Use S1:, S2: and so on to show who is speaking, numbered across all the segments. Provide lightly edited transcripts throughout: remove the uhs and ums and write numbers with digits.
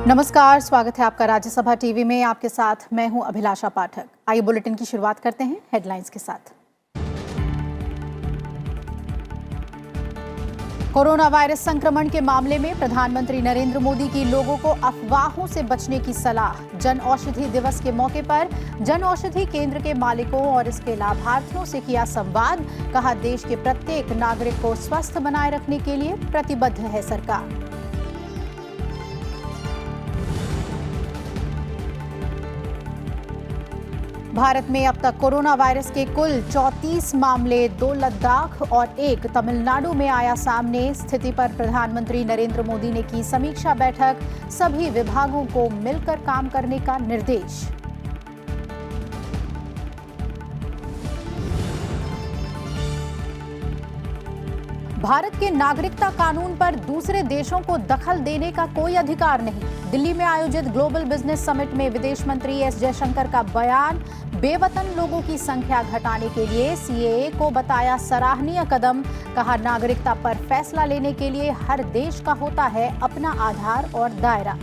S1: नमस्कार, स्वागत है आपका राज्यसभा टीवी में। आपके साथ मैं हूं अभिलाषा पाठक। आइए बुलेटिन की शुरुआत करते हैं हेडलाइंस के साथ। कोरोना वायरस संक्रमण के मामले में प्रधानमंत्री नरेंद्र मोदी की लोगों को अफवाहों से बचने की सलाह। जन औषधि दिवस के मौके पर जन औषधि केंद्र के मालिकों और इसके लाभार्थियों से किया संवाद। कहा, देश के प्रत्येक नागरिक को स्वस्थ बनाए रखने के लिए प्रतिबद्ध है सरकार। भारत में अब तक कोरोना वायरस के कुल 34 मामले, 2 लद्दाख और 1 तमिलनाडु में आया सामने। स्थिति पर प्रधानमंत्री नरेंद्र मोदी ने की समीक्षा बैठक। सभी विभागों को मिलकर काम करने का निर्देश। भारत के नागरिकता कानून पर दूसरे देशों को दखल देने का कोई अधिकार नहीं। दिल्ली में आयोजित ग्लोबल बिजनेस समिट में विदेश मंत्री एस जयशंकर का बयान। बेवतन लोगों की संख्या घटाने के लिए सीएए को बताया सराहनीय कदम। कहा, नागरिकता पर फैसला लेने के लिए हर देश का होता है अपना आधार और दायरा।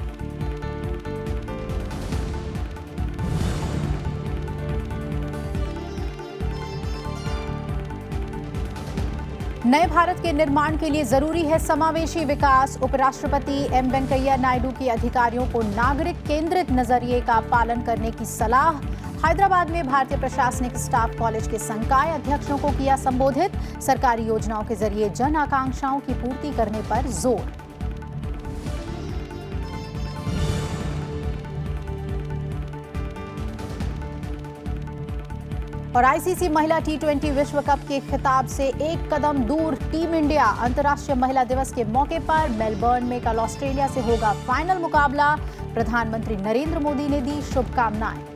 S1: नए भारत के निर्माण के लिए जरूरी है समावेशी विकास। उपराष्ट्रपति एम वेंकैया नायडू की अधिकारियों को नागरिक केंद्रित नजरिए का पालन करने की सलाह। हैदराबाद में भारतीय प्रशासनिक स्टाफ कॉलेज के संकाय अध्यक्षों को किया संबोधित। सरकारी योजनाओं के जरिए जन आकांक्षाओं की पूर्ति करने पर जोर। और आईसीसी महिला टी20 विश्व कप के खिताब से एक कदम दूर टीम इंडिया। अंतर्राष्ट्रीय महिला दिवस के मौके पर मेलबर्न में कल ऑस्ट्रेलिया से होगा फाइनल मुकाबला। प्रधानमंत्री नरेंद्र मोदी ने दी शुभकामनाएं।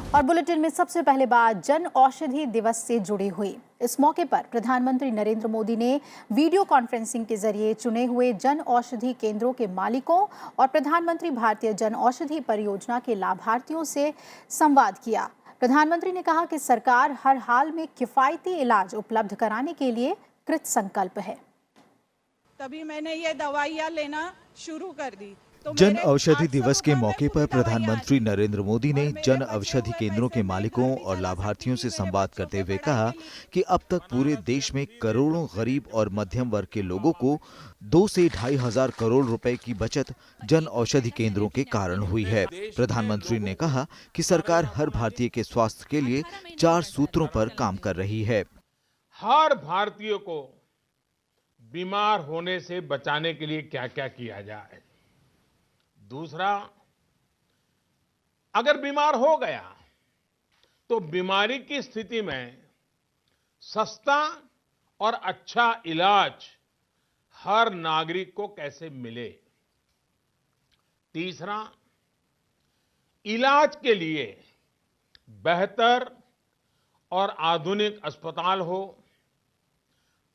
S1: और बुलेटिन में सबसे पहले बात जन औषधि दिवस से जुड़ी हुई। इस मौके पर प्रधानमंत्री नरेंद्र मोदी ने वीडियो कॉन्फ्रेंसिंग के जरिए चुने हुए जन औषधि केंद्रों के मालिकों और प्रधानमंत्री भारतीय जन औषधि परियोजना के लाभार्थियों से संवाद किया। प्रधानमंत्री ने कहा कि सरकार हर हाल में किफायती इलाज उपलब्ध कराने के लिए कृत संकल्प है।
S2: तभी मैंने ये दवाइयाँ लेना शुरू कर दी।
S3: जन औषधि दिवस के मौके पर प्रधानमंत्री नरेंद्र मोदी ने जन औषधि केंद्रों के मालिकों और लाभार्थियों से संवाद करते हुए कहा कि अब तक पूरे देश में करोड़ों गरीब और मध्यम वर्ग के लोगों को 2 से 2.5 हजार करोड़ रुपए की बचत जन औषधि केंद्रों के कारण हुई है। प्रधानमंत्री ने कहा कि सरकार हर भारतीय के स्वास्थ्य के लिए 4 सूत्रों पर काम कर रही है।
S4: हर भारतीय को बीमार होने से बचाने के लिए क्या क्या किया जाए। दूसरा, अगर बीमार हो गया तो बीमारी की स्थिति में सस्ता और अच्छा इलाज हर नागरिक को कैसे मिले। तीसरा, इलाज के लिए बेहतर और आधुनिक अस्पताल हो,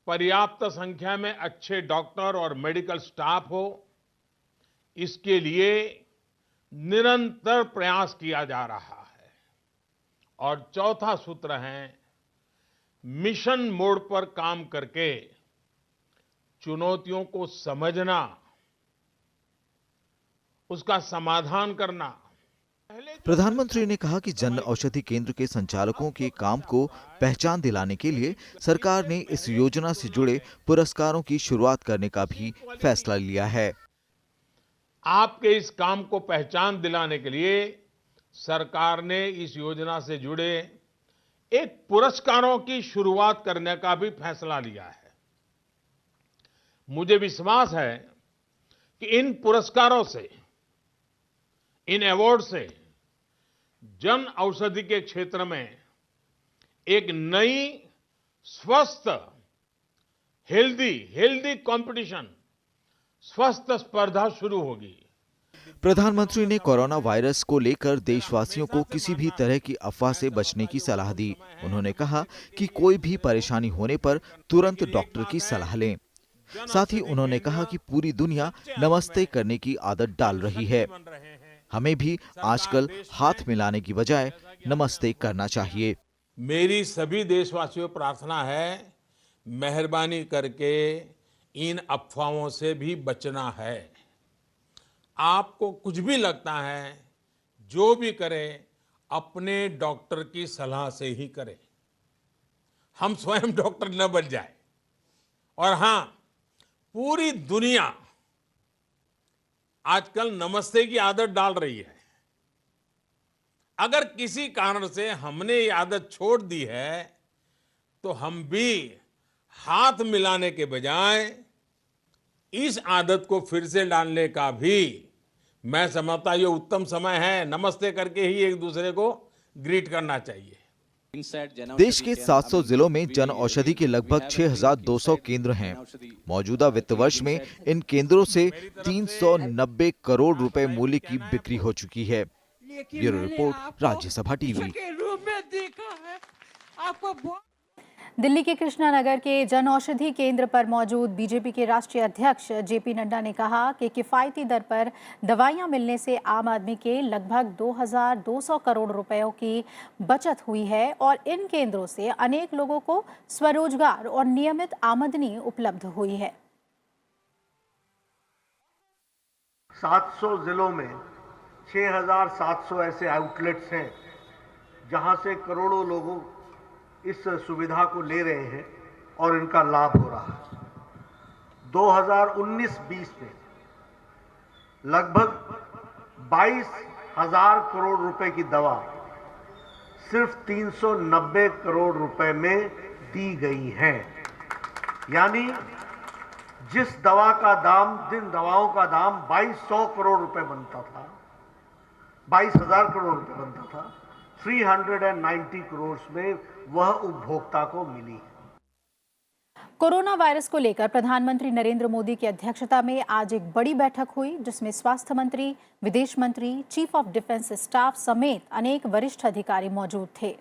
S4: पर्याप्त संख्या में अच्छे डॉक्टर और मेडिकल स्टाफ हो, इसके लिए निरंतर प्रयास किया जा रहा है। और चौथा सूत्र है मिशन मोड पर काम करके चुनौतियों को समझना, उसका समाधान करना।
S3: प्रधानमंत्री ने कहा कि जन औषधि केंद्र के संचालकों के काम को पहचान दिलाने के लिए सरकार ने इस योजना से जुड़े पुरस्कारों की शुरुआत करने का भी फैसला लिया है।
S4: आपके इस काम को पहचान दिलाने के लिए सरकार ने इस योजना से जुड़े एक पुरस्कारों की शुरुआत करने का भी फैसला लिया है। मुझे विश्वास है कि इन पुरस्कारों से, इन अवार्ड से जन औषधि के क्षेत्र में एक नई स्वस्थ हेल्दी कंपटीशन, स्वस्थ स्पर्धा शुरू होगी।
S3: प्रधानमंत्री ने कोरोना वायरस को लेकर देशवासियों को किसी भी तरह की अफवाह से बचने की सलाह दी। उन्होंने कहा कि कोई भी परेशानी होने पर तुरंत डॉक्टर की सलाह लें। साथ ही उन्होंने कहा कि पूरी दुनिया नमस्ते करने की आदत डाल रही है। हमें भी आजकल हाथ मिलाने की बजाय नमस्ते करना चाहिए।
S4: मेरी सभी देशवासियों को प्रार्थना है मेहरबानी करके इन अफवाहों से भी बचना है। आपको कुछ भी लगता है, जो भी करें, अपने डॉक्टर की सलाह से ही करें। हम स्वयं डॉक्टर न बन जाए। और हाँ, पूरी दुनिया आजकल नमस्ते की आदत डाल रही है। अगर किसी कारण से हमने ये आदत छोड़ दी है, तो हम भी हाथ मिलाने के बजाय इस आदत को फिर से डालने का भी मैं समझता ये उत्तम समय है। नमस्ते करके ही एक दूसरे को ग्रीट करना चाहिए।
S3: देश के 700 जिलों में जन औषधि के लगभग 6,200 केंद्र हैं। मौजूदा वित्त वर्ष में इन केंद्रों से 390 करोड़ रुपए मूल्य की बिक्री हो चुकी है। Bureau report, Rajya Sabha TV.
S2: के रूप में देखा है आपको।
S1: दिल्ली के कृष्णा नगर के जन औषधि केंद्र पर मौजूद बीजेपी के राष्ट्रीय अध्यक्ष जेपी नड्डा ने कहा कि किफायती दर पर दवाइयां मिलने से आम आदमी के लगभग 2,200 करोड़ रुपयों की बचत हुई है और इन केंद्रों से अनेक लोगों को स्वरोजगार और नियमित आमदनी उपलब्ध हुई है।
S5: 700 जिलों में 6,700 ऐसे आउटलेट्स हैं जहां से करोड़ों लोगों इस सुविधा को ले रहे हैं और इनका लाभ हो रहा है। 2019-20 में लगभग 22,000 करोड़ रुपए की दवा सिर्फ 390 करोड़ रुपए में दी गई है। यानी जिस दवाओं का दाम 2,200 करोड़ रुपए बनता था, 22,000 करोड़ रुपए बनता था, 390 करोड़ में वह उपभोक्ता को मिली।
S1: कोरोना वायरस को लेकर प्रधानमंत्री नरेंद्र मोदी की अध्यक्षता में आज एक बड़ी बैठक हुई, जिसमें स्वास्थ्य मंत्री, विदेश मंत्री, चीफ ऑफ डिफेंस स्टाफ समेत अनेक वरिष्ठ अधिकारी मौजूद थे।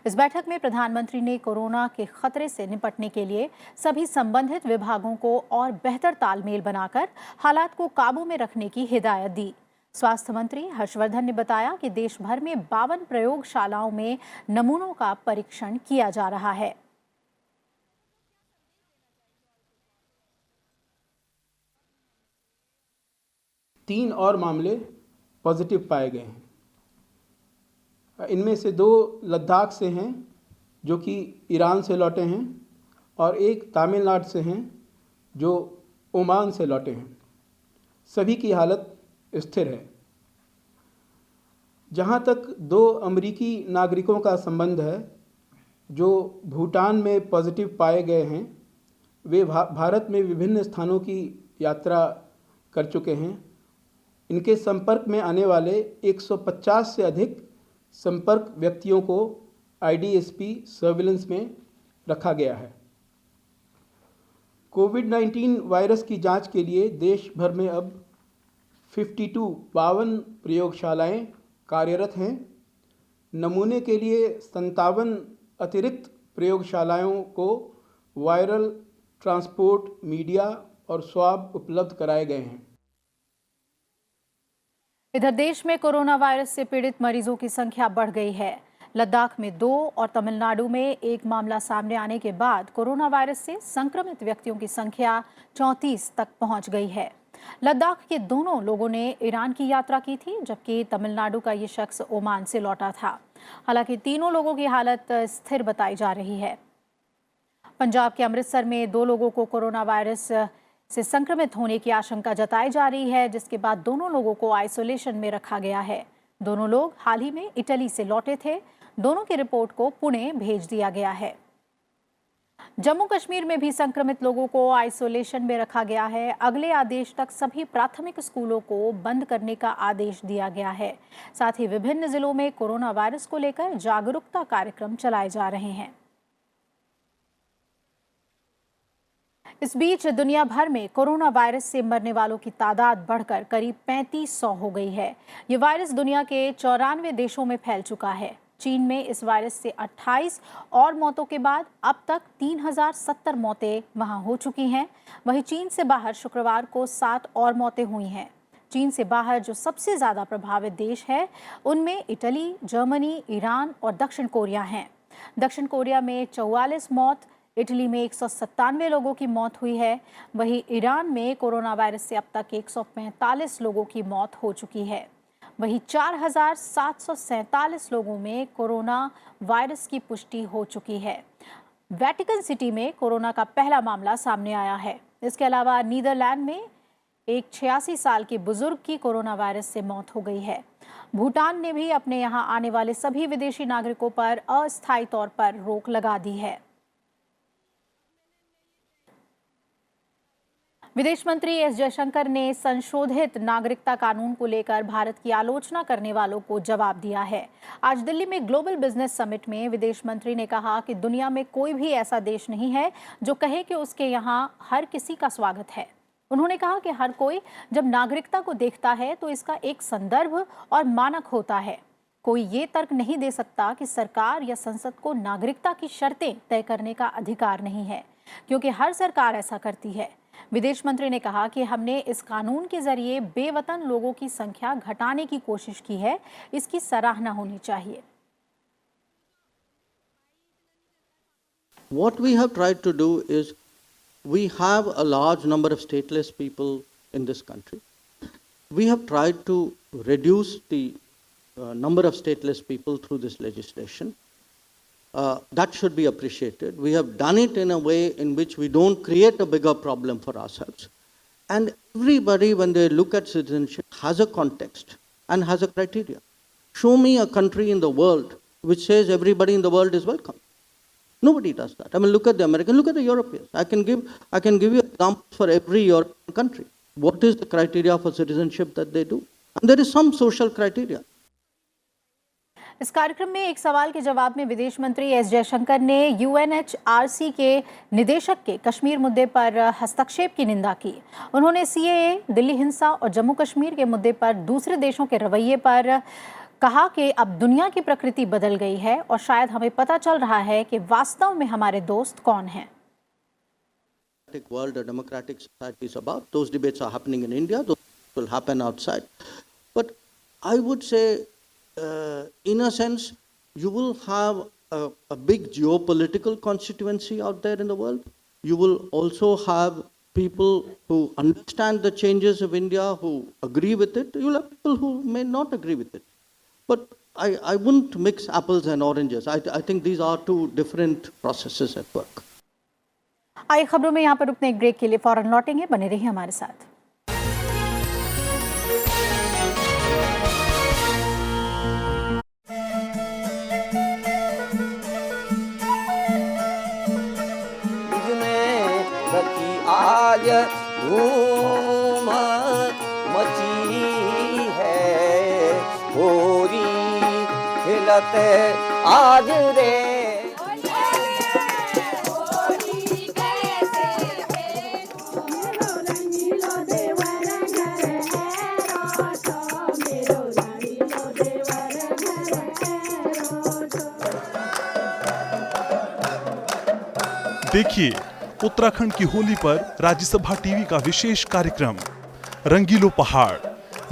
S1: इस बैठक में प्रधानमंत्री ने कोरोना के खतरे से निपटने के लिए सभी संबंधित विभागों को और बेहतर तालमेल बनाकर हालात को काबू में रखने की हिदायत दी। स्वास्थ्य मंत्री हर्षवर्धन ने बताया कि देश भर में 52 प्रयोगशालाओं में नमूनों का परीक्षण किया जा रहा है।
S6: तीन और मामले पॉजिटिव पाए गए हैं। इनमें से 2 लद्दाख से हैं जो कि ईरान से लौटे हैं और एक तमिलनाडु से हैं जो ओमान से लौटे हैं। सभी की हालत स्थिर है। जहां तक 2 अमेरिकी नागरिकों का संबंध है जो भूटान में पॉजिटिव पाए गए हैं, वे भारत में विभिन्न स्थानों की यात्रा कर चुके हैं। इनके संपर्क में आने वाले 150 से अधिक संपर्क व्यक्तियों को आईडीएसपी सर्विलेंस में रखा गया है। कोविड-19 वायरस की जांच के लिए देश भर में अब 52 प्रयोगशालाएं कार्यरत हैं। नमूने के लिए 57 अतिरिक्त प्रयोगशालाओं को वायरल ट्रांसपोर्ट मीडिया और स्वाब उपलब्ध कराए गए हैं।
S1: इधर देश में कोरोना वायरस से पीड़ित मरीजों की संख्या बढ़ गई है। लद्दाख में 2 और तमिलनाडु में 1 मामला सामने आने के बाद कोरोना वायरस से संक्रमित व्यक्तियों की संख्या 34 तक पहुंच गई है। लद्दाख के दोनों लोगों ने ईरान की यात्रा की थी, जबकि तमिलनाडु का ये शख्स ओमान से लौटा था। हालांकि तीनों लोगों की हालत स्थिर बताई जा रही है। पंजाब के अमृतसर में 2 लोगों को कोरोना वायरस से संक्रमित होने की आशंका जताई जा रही है, जिसके बाद दोनों लोगों को आइसोलेशन में रखा गया है। दोनों लोग हाल ही में इटली से लौटे थे। दोनों की रिपोर्ट को पुणे भेज दिया गया है। जम्मू कश्मीर में भी संक्रमित लोगों को आइसोलेशन में रखा गया है। अगले आदेश तक सभी प्राथमिक स्कूलों को बंद करने का आदेश दिया गया है। साथ ही विभिन्न जिलों में कोरोना वायरस को लेकर जागरूकता कार्यक्रम चलाए जा रहे हैं। इस बीच दुनिया भर में कोरोना वायरस से मरने वालों की तादाद बढ़कर करीब 3500 हो गई है। ये वायरस दुनिया के 94 देशों में फैल चुका है। चीन में इस वायरस से 28 और मौतों के बाद अब तक 3070 मौतें वहां हो चुकी हैं। वहीं चीन से बाहर शुक्रवार को 7 और मौतें हुई हैं। चीन से बाहर जो सबसे ज्यादा प्रभावित देश है, उनमें इटली, जर्मनी, ईरान और दक्षिण कोरिया हैं। दक्षिण कोरिया में 44 मौत, इटली में 197 लोगों की मौत हुई है। वहीं ईरान में कोरोना वायरस से अब तक 145 लोगों की मौत हो चुकी है। वहीं 4,747 लोगों में कोरोना वायरस की पुष्टि हो चुकी है। वेटिकन सिटी में कोरोना का पहला मामला सामने आया है। इसके अलावा नीदरलैंड में एक 86 साल के बुजुर्ग की कोरोना वायरस से मौत हो गई है। भूटान ने भी अपने यहां आने वाले सभी विदेशी नागरिकों पर अस्थायी तौर पर रोक लगा दी है। विदेश मंत्री एस जयशंकर ने संशोधित नागरिकता कानून को लेकर भारत की आलोचना करने वालों को जवाब दिया है। आज दिल्ली में ग्लोबल बिजनेस समिट में विदेश मंत्री ने कहा कि दुनिया में कोई भी ऐसा देश नहीं है जो कहे कि उसके यहाँ हर किसी का स्वागत है। उन्होंने कहा कि हर कोई जब नागरिकता को देखता है तो इसका एक संदर्भ और मानक होता है। कोई ये तर्क नहीं दे सकता कि सरकार या संसद को नागरिकता की शर्तें तय करने का अधिकार नहीं है, क्योंकि हर सरकार ऐसा करती है। विदेश मंत्री ने कहा कि हमने इस कानून के जरिए बेवतन लोगों की संख्या घटाने की कोशिश की है। इसकी सराहना होनी चाहिए।
S7: What we have tried to do is we have a large number of stateless people in this country. We have tried to reduce the number of stateless people through this legislation. That should be appreciated. We have done it in a way in which we don't create a bigger problem for ourselves. And everybody, when they look at citizenship, has a context and has a criteria. Show me a country in the world which says everybody in the world is welcome. Nobody does that. I mean, look at the Americans, look at the Europeans. I can give you examples for every European country. What is the criteria for citizenship that they do? And there is some social criteria.
S1: इस कार्यक्रम में एक सवाल के जवाब में विदेश मंत्री एस जयशंकर ने यूएनएचआरसी के निदेशक के कश्मीर मुद्दे पर हस्तक्षेप की निंदा की। उन्होंने सीएए, दिल्ली हिंसा और जम्मू कश्मीर के मुद्दे पर दूसरे देशों के रवैये पर कहा कि अब दुनिया की प्रकृति बदल गई है और शायद हमें पता चल रहा है कि वास्तव में हमारे दोस्त कौन हैं।
S7: World or democratic society is about. Those debates are happening in India. Those will happen outside. But I would say, in a sense, you will have a big geopolitical constituency out there in the world. You will also have people who understand the changes of India, who agree with it. You will have people who may not agree with it. But I wouldn't mix apples and oranges. I think these are two different processes at work.
S1: आइए खबरों में यहाँ पर रुकने एक break के लिए फौरन लौटेंगे। बने रहिए हमारे साथ।
S8: आज धूम मची है होरी खिलत आज रे।
S9: देखिए उत्तराखंड की होली पर राज्यसभा टीवी का विशेष कार्यक्रम रंगीलो पहाड़,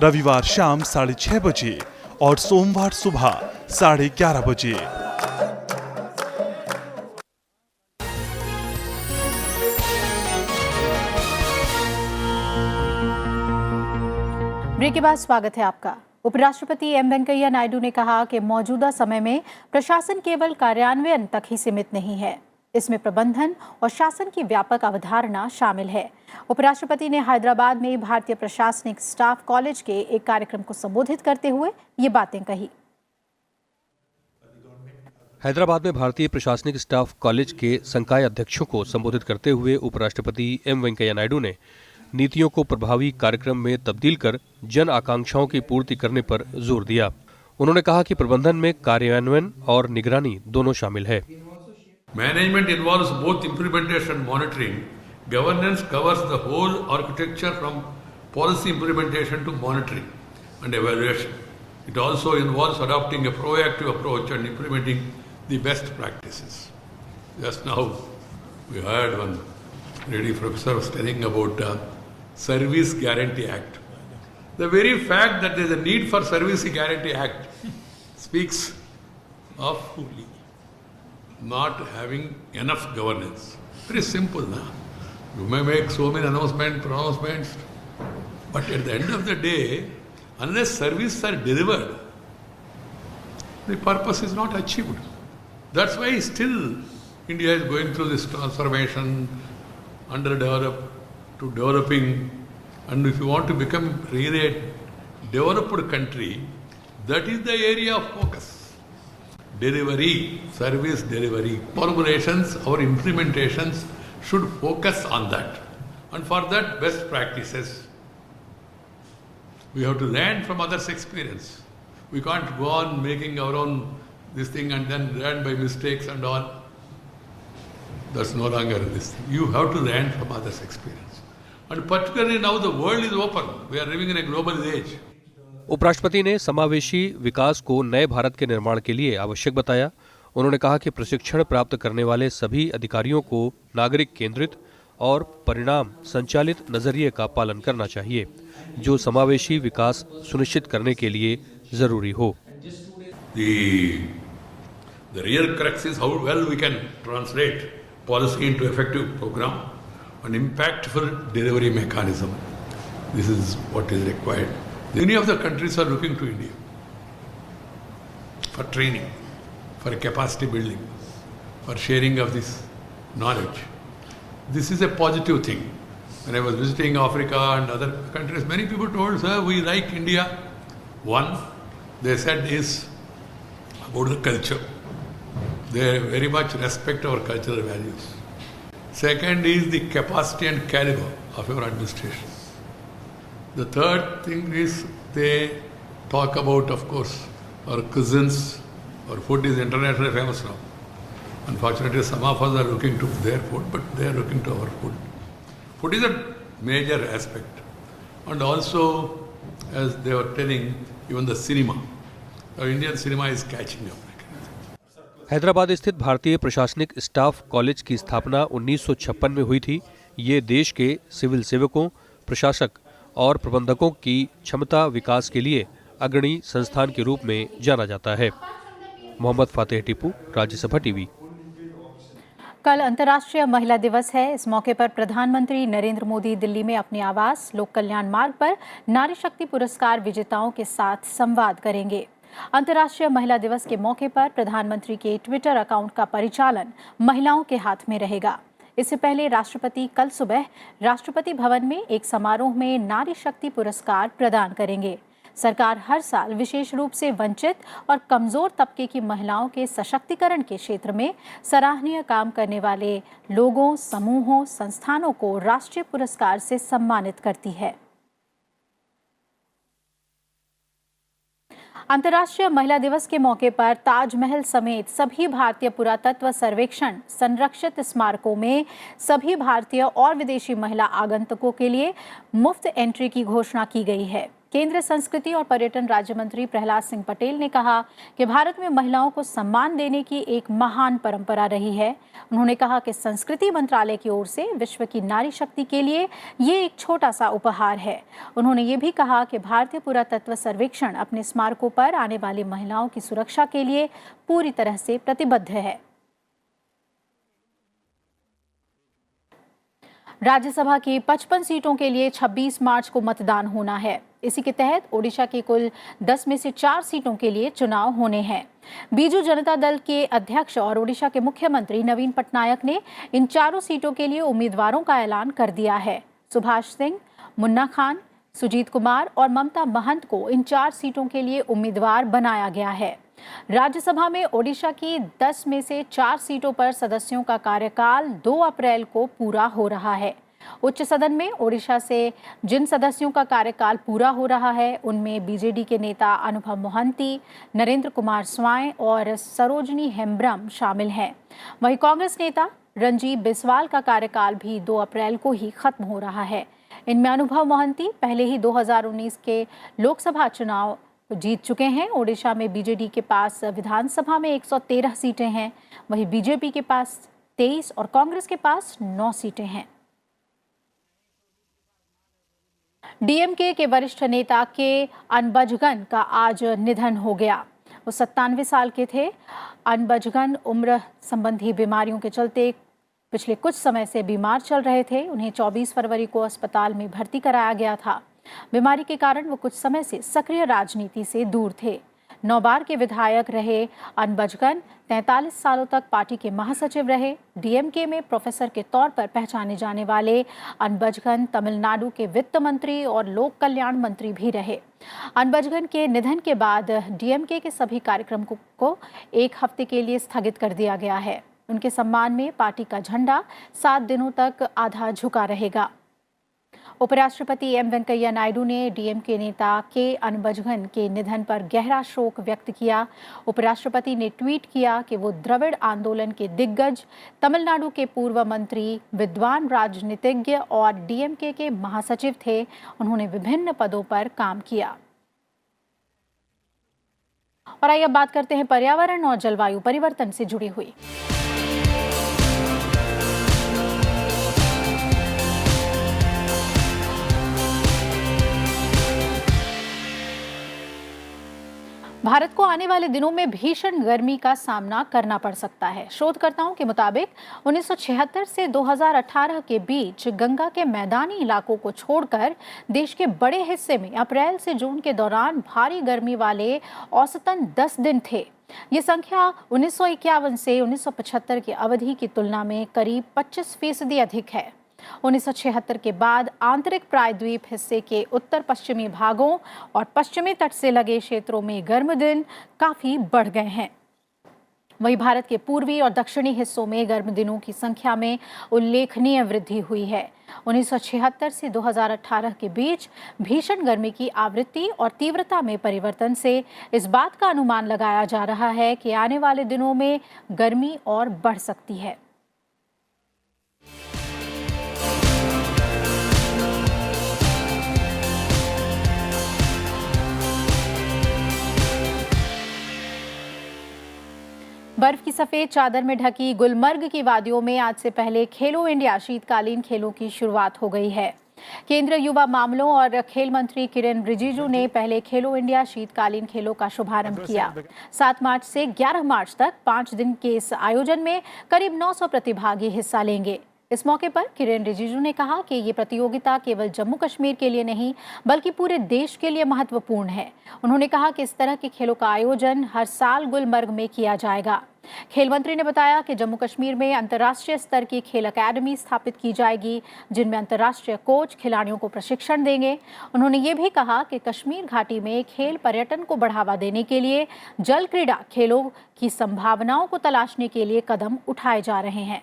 S9: रविवार शाम 6:30 बजे और सोमवार सुबह 11:30 बजे।
S1: ब्रेक के बाद स्वागत है आपका। उपराष्ट्रपति एम वेंकैया नायडू ने कहा कि मौजूदा समय में प्रशासन केवल कार्यान्वयन तक ही सीमित नहीं है, इसमें प्रबंधन और शासन की व्यापक अवधारणा शामिल है। उपराष्ट्रपति ने हैदराबाद में भारतीय प्रशासनिक स्टाफ कॉलेज के एक कार्यक्रम को संबोधित करते हुए ये बातें कही।
S10: हैदराबाद में भारतीय प्रशासनिक स्टाफ कॉलेज के संकाय अध्यक्षों को संबोधित करते हुए उपराष्ट्रपति एम वेंकैया नायडू ने नीतियों को प्रभावी कार्यक्रम में तब्दील कर जन आकांक्षाओं की पूर्ति करने पर जोर दिया। उन्होंने कहा कि प्रबंधन में कार्यान्वयन और निगरानी दोनों शामिल है।
S11: Management involves both implementation and monitoring. Governance covers the whole architecture from policy implementation to monitoring and evaluation. It also involves adopting a proactive approach and implementing the best practices. Just now, we heard one lady professor was telling about Service Guarantee Act. The very fact that there is a need for Service Guarantee Act speaks of not having enough governance. Very simple, na? You may make so many pronouncements, but at the end of the day, unless services are delivered, the purpose is not achieved. That's why still India is going through this transformation, underdeveloped to developing, and if you want to become really a developed country, that is the area of focus. Delivery, service delivery, formulations, our implementations should focus on that. And for that, best practices. We have to learn from others' experience. We can't go on making our own this thing and then learn by mistakes and all. That's no longer this thing. You have to learn from others' experience. And particularly now the world is open. We are living in a global age.
S10: उपराष्ट्रपति ने समावेशी विकास को नए भारत के निर्माण के लिए आवश्यक बताया। उन्होंने कहा कि प्रशिक्षण प्राप्त करने वाले सभी अधिकारियों को नागरिक केंद्रित और परिणाम संचालित नजरिए का पालन करना चाहिए, जो समावेशी विकास सुनिश्चित करने के लिए जरूरी हो।
S11: The real crux is how well we can translate policy into effective program and impactful delivery mechanism. This is what is required. Many of the countries are looking to India for training, for capacity building, for sharing of this knowledge. This is a positive thing. When I was visiting Africa and other countries, many people told, sir, we like India. One, they said, is about the culture. They very much respect our cultural values. Second is the capacity and caliber of our administration. The third thing is they talk about, of course, our cuisines. Our food is internationally famous now. Unfortunately, some of us are looking to their food, but they are looking to our food. Food is a major aspect. And also, as they were telling, even the cinema. Our Indian cinema is catching up.
S10: Hyderabad स्थित भारतीय प्रशासनिक staff college की स्थापना 1956 में हुई थी। ये देश के सिविल सेवकों, प्रशासक और प्रबंधकों की क्षमता विकास के लिए अग्रणी संस्थान के रूप में जाना जाता है। मोहम्मद फातेह टीपू, राज्यसभा टीवी।
S1: कल अंतर्राष्ट्रीय महिला दिवस है। इस मौके पर प्रधानमंत्री नरेंद्र मोदी दिल्ली में अपने आवास लोक कल्याण मार्ग पर नारी शक्ति पुरस्कार विजेताओं के साथ संवाद करेंगे। अंतर्राष्ट्रीय महिला दिवस के मौके पर प्रधानमंत्री के ट्विटर अकाउंट का परिचालन महिलाओं के हाथ में रहेगा। इससे पहले राष्ट्रपति कल सुबह राष्ट्रपति भवन में एक समारोह में नारी शक्ति पुरस्कार प्रदान करेंगे। सरकार हर साल विशेष रूप से वंचित और कमजोर तबके की महिलाओं के सशक्तिकरण के क्षेत्र में सराहनीय काम करने वाले लोगों, समूहों, संस्थानों को राष्ट्रीय पुरस्कार से सम्मानित करती है। अंतर्राष्ट्रीय महिला दिवस के मौके पर ताजमहल समेत सभी भारतीय पुरातत्व सर्वेक्षण संरक्षित स्मारकों में सभी भारतीय और विदेशी महिला आगंतुकों के लिए मुफ्त एंट्री की घोषणा की गई है। केंद्रीय संस्कृति और पर्यटन राज्य मंत्री प्रहलाद सिंह पटेल ने कहा कि भारत में महिलाओं को सम्मान देने की एक महान परंपरा रही है। उन्होंने कहा कि संस्कृति मंत्रालय की ओर से विश्व की नारी शक्ति के लिए ये एक छोटा सा उपहार है। उन्होंने ये भी कहा कि भारतीय पुरातत्व सर्वेक्षण अपने स्मारकों पर आने वाली महिलाओं की सुरक्षा के लिए पूरी तरह से प्रतिबद्ध है। राज्यसभा की 55 सीटों के लिए 26 मार्च को मतदान होना है। इसी के तहत ओडिशा की कुल 10 में से 4 सीटों के लिए चुनाव होने हैं। बीजू जनता दल के अध्यक्ष और ओडिशा के मुख्यमंत्री नवीन पटनायक ने इन चारों सीटों के लिए उम्मीदवारों का ऐलान कर दिया है। सुभाष सिंह, मुन्ना खान, सुजीत कुमार और ममता महंत को इन 4 सीटों के लिए उम्मीदवार बनाया गया है। राज्यसभा में ओडिशा की 10 में से 4 सीटों पर सदस्यों का कार्यकाल 2 अप्रैल को पूरा हो रहा है। उच्च सदन में ओडिशा से जिन सदस्यों का कार्यकाल पूरा हो रहा है उनमें बीजेडी के नेता अनुभव मोहंती, नरेंद्र कुमार स्वाई और सरोजनी हेम्ब्रम शामिल हैं। वहीं कांग्रेस नेता रणजीत बिस्वाल का कार्यकाल भी 2 अप्रैल को ही खत्म हो रहा है। इनमें अनुभव मोहंती पहले ही 2019 के लोकसभा चुनाव जीत चुके हैं। ओडिशा में बीजेडी के पास विधानसभा में 113 सीटें हैं, वहीं बीजेपी के पास 23 और कांग्रेस के पास 9 सीटें हैं। डीएमके के वरिष्ठ नेता के अनबझगन का आज निधन हो गया। वो 97 साल के थे। अनबझगन उम्र संबंधी बीमारियों के चलते पिछले कुछ समय से बीमार चल रहे थे। उन्हें 24 फरवरी को अस्पताल में भर्ती कराया गया था। बीमारी के कारण वो कुछ समय से सक्रिय राजनीति से दूर थे। 9 बार के विधायक रहे अनबझगन 43 सालों तक पार्टी के महासचिव रहे। डीएमके में प्रोफेसर के तौर पर पहचाने जाने वाले अनबझगन तमिलनाडु के वित्त मंत्री और लोक कल्याण मंत्री भी रहे। अनबझगन के निधन के बाद डीएमके के सभी कार्यक्रमों को 1 हफ्ते के लिए स्थगित कर दिया गया है। उनके सम्मान में पार्टी का झंडा 7 दिनों तक आधा झुका रहेगा। उपराष्ट्रपति एम वेंकैया नायडू ने डीएमके नेता के अनबझगन के निधन पर गहरा शोक व्यक्त किया। उपराष्ट्रपति ने ट्वीट किया कि वो द्रविड़ आंदोलन के दिग्गज, तमिलनाडु के पूर्व मंत्री, विद्वान राजनीतिज्ञ और डीएमके के महासचिव थे। उन्होंने विभिन्न पदों पर काम किया। और आइए अब बात करते हैं पर्यावरण और जलवायु परिवर्तन से जुड़ी हुई। भारत को आने वाले दिनों में भीषण गर्मी का सामना करना पड़ सकता है। शोधकर्ताओं के मुताबिक 1976 से 2018 के बीच गंगा के मैदानी इलाकों को छोड़कर देश के बड़े हिस्से में अप्रैल से जून के दौरान भारी गर्मी वाले औसतन 10 दिन थे। ये संख्या 1951 से 1975 की अवधि की तुलना में करीब 25% अधिक है। 1976 के बाद आंतरिक प्रायद्वीप हिस्से के उत्तर पश्चिमी भागों और पश्चिमी तट से लगे क्षेत्रों में गर्म दिन काफी बढ़ गए हैं। वहीं भारत के पूर्वी और दक्षिणी हिस्सों में गर्म दिनों की संख्या में उल्लेखनीय वृद्धि हुई है। 1976 से 2018 के बीच भीषण गर्मी की आवृत्ति और तीव्रता में परिवर्तन से इस बात का अनुमान लगाया जा रहा है कि आने वाले दिनों में गर्मी और बढ़ सकती है। बर्फ की सफेद चादर में ढकी गुलमर्ग की वादियों में आज से पहले खेलो इंडिया शीतकालीन खेलों की शुरुआत हो गई है। केंद्रीय युवा मामलों और खेल मंत्री किरेन रिजिजू ने पहले खेलो इंडिया शीतकालीन खेलों का शुभारंभ किया। 7 मार्च से 11 मार्च तक 5 दिन के इस आयोजन में करीब 900 प्रतिभागी हिस्सा लेंगे। इस मौके पर किरेन रिजिजू ने कहा कि ये प्रतियोगिता केवल जम्मू कश्मीर के लिए नहीं बल्कि पूरे देश के लिए महत्वपूर्ण है। उन्होंने कहा कि इस तरह के खेलों का आयोजन हर साल गुलमर्ग में किया जाएगा। खेल मंत्री ने बताया कि जम्मू कश्मीर में अंतर्राष्ट्रीय स्तर की खेल अकादमी स्थापित की जाएगी, जिनमें अंतर्राष्ट्रीय कोच खिलाड़ियों को प्रशिक्षण देंगे। उन्होंने ये भी कहा कि कश्मीर घाटी में खेल पर्यटन को बढ़ावा देने के लिए जल क्रीड़ा खेलों की संभावनाओं को तलाशने के लिए कदम उठाए जा रहे हैं।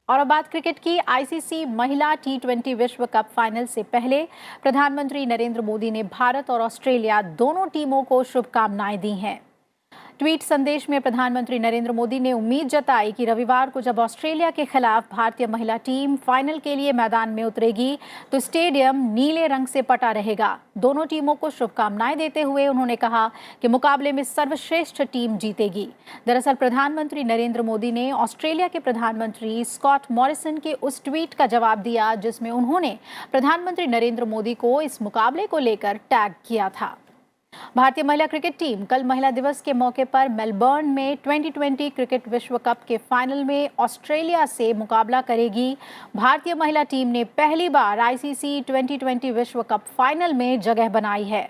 S1: और अब बात क्रिकेट की। आईसीसी महिला T20 विश्व कप फाइनल से पहले प्रधानमंत्री नरेंद्र मोदी ने भारत और ऑस्ट्रेलिया दोनों टीमों को शुभकामनाएं दी हैं। ट्वीट संदेश में प्रधानमंत्री नरेंद्र मोदी ने उम्मीद जताई कि रविवार को जब ऑस्ट्रेलिया के खिलाफ भारतीय महिला टीम फाइनल के लिए मैदान में उतरेगी तो स्टेडियम नीले रंग से पटा रहेगा। दोनों टीमों को शुभकामनाएं देते हुए उन्होंने कहा कि मुकाबले में सर्वश्रेष्ठ टीम जीतेगी। दरअसल प्रधानमंत्री नरेंद्र मोदी ने ऑस्ट्रेलिया के प्रधानमंत्री स्कॉट मॉरिसन के उस ट्वीट का जवाब दिया जिसमें उन्होंने प्रधानमंत्री नरेंद्र मोदी को इस मुकाबले को लेकर टैग किया था। भारतीय महिला क्रिकेट टीम कल महिला दिवस के मौके पर मेलबर्न में 2020 क्रिकेट विश्व कप के फाइनल में ऑस्ट्रेलिया से मुकाबला करेगी। भारतीय महिला टीम ने पहली बार आईसीसी 2020 विश्व कप फाइनल में जगह बनाई है।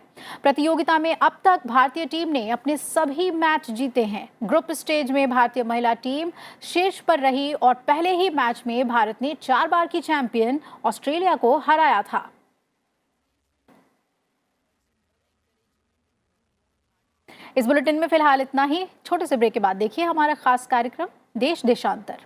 S1: प्रतियोगिता में अब तक भारतीय टीम ने अपने सभी मैच जीते हैं। ग्रुप स्टेज में भारतीय महिला टीम शीर्ष पर रही और पहले ही मैच में भारत ने 4 बार की चैंपियन ऑस्ट्रेलिया को हराया था। इस बुलेटिन में फिलहाल इतना ही। छोटे से ब्रेक के बाद देखिए हमारा खास कार्यक्रम देश देशांतर।